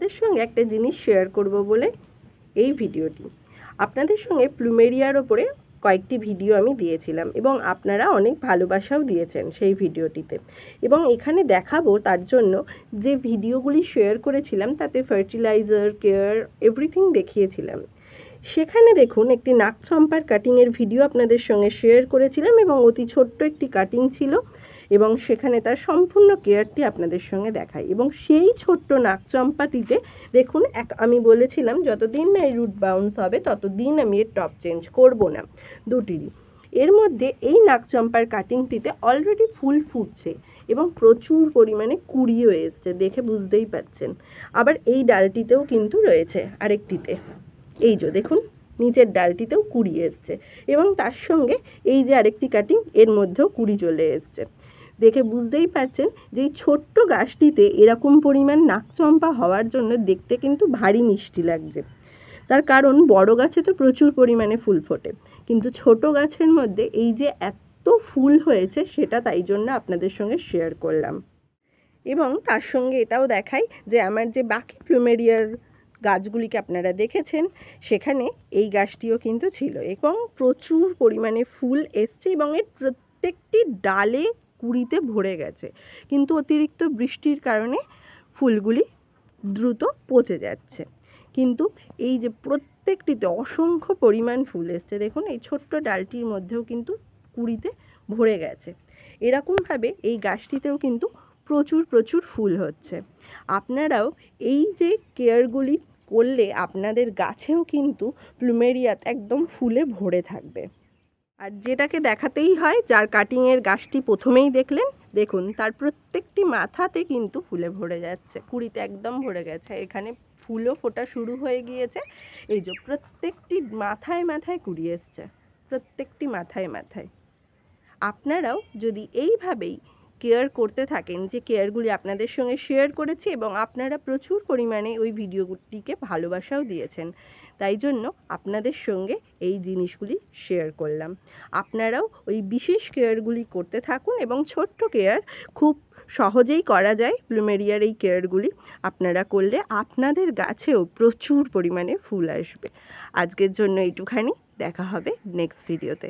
আপনাদের সঙ্গে একটা জিনিস শেয়ার করব বলে এই ভিডিওটি। আপনাদের সঙ্গে প্লুমেরিয়ার ওপরে কয়েকটি ভিডিও আমি দিয়েছিলাম এবং আপনারা অনেক ভালোবাসাও দিয়েছেন সেই ভিডিওটিতে, এবং এখানে দেখাবো তার জন্য যে ভিডিওগুলি শেয়ার করেছিলাম তাতে ফার্টিলাইজার, কেয়ার, এভরিথিং দেখিয়েছিলাম। সেখানে দেখুন একটি নাকচম্পার কাটিংয়ের ভিডিও আপনাদের সঙ্গে শেয়ার করেছিলাম এবং অতি ছোট্ট একটি কাটিং ছিল, এবং সেখানে তার সম্পূর্ণ কেয়ারটি আপনাদের সঙ্গে দেখাই। এবং সেই ছোট্ট নাকচম্পাটিতে দেখুন আমি বলেছিলাম যতদিন না এই রুট বাউন্স হবে ততদিন আমি এর টপ চেঞ্জ করব না দুটিরই। এর মধ্যে এই নাকচম্পার কাটিংটিতে অলরেডি ফুল ফুটছে এবং প্রচুর পরিমাণে কুড়িও এসছে, দেখে বুঝতেই পাচ্ছেন। আবার এই ডালটিতেও কিন্তু রয়েছে আরেকটিতে, এই যে দেখুন নিচের ডালটিতেও কুড়ি এসছে, এবং তার সঙ্গে এই যে আরেকটি কাটিং এর মধ্যেও কুড়ি চলে এসছে। দেখে বুঝতেই পারছেন যে এই ছোট্ট গাছটিতে এরকম পরিমাণ নাকচম্পা হওয়ার জন্য দেখতে কিন্তু ভারী মিষ্টি লাগছে। তার কারণ বড় গাছে তো প্রচুর পরিমাণে ফুল ফোটে, কিন্তু ছোট গাছের মধ্যে এই যে এত ফুল হয়েছে সেটা তাই জন্য আপনাদের সঙ্গে শেয়ার করলাম। এবং তার সঙ্গে এটাও দেখাই যে আমার যে বাকি প্লুমেরিয়ার গাছগুলিকে আপনারা দেখেছেন সেখানে এই গাছটিও কিন্তু ছিল এবং প্রচুর পরিমাণে ফুল এসছে এবং এর প্রত্যেকটি ডালে কুড়িতে ভরে গেছে, কিন্তু অতিরিক্ত বৃষ্টির কারণে ফুলগুলি দ্রুত পচে যাচ্ছে। কিন্তু এই যে প্রত্যেকটিতে অসংখ্য পরিমাণ ফুল এসছে, দেখুন এই ছোট্ট ডালটির মধ্যেও কিন্তু কুড়িতে ভরে গেছে। এরকমভাবে এই গাছটিতেও কিন্তু প্রচুর প্রচুর ফুল হচ্ছে। আপনারাও এই যে কেয়ারগুলি করলে আপনাদের গাছেও কিন্তু প্লুমেরিয়াতে একদম ফুলে ভরে থাকবে। আর যেটাকে দেখাতেই হয়, যার কাটিংয়ের গাছটি প্রথমেই দেখলেন, দেখুন তার প্রত্যেকটি মাথাতে কিন্তু ফুলে ভরে যাচ্ছে, কুড়িতে একদম ভরে গেছে। এখানে ফুলও ফোটা শুরু হয়ে গিয়েছে, এই যে প্রত্যেকটি মাথায় মাথায় কুড়ি এসছে, প্রত্যেকটি মাথায় মাথায়। আপনারাও যদি এইভাবেই কেয়ার করতে থাকেন, যে কেয়ারগুলি আপনাদের সঙ্গে শেয়ার করেছি এবং আপনারা প্রচুর পরিমাণে ওই ভিডিওটিকে ভালোবাসাও দিয়েছেন, তাই জন্য আপনাদের সঙ্গে এই জিনিসগুলি শেয়ার করলাম। আপনারাও ওই বিশেষ কেয়ারগুলি করতে থাকুন এবং ছোট্ট কেয়ার খুব সহজেই করা যায়। প্লুমেরিয়ার এই কেয়ারগুলি আপনারা করলে আপনাদের গাছেও প্রচুর পরিমাণে ফুল আসবে। আজকের জন্য এইটুখানি, দেখা হবে নেক্সট ভিডিওতে।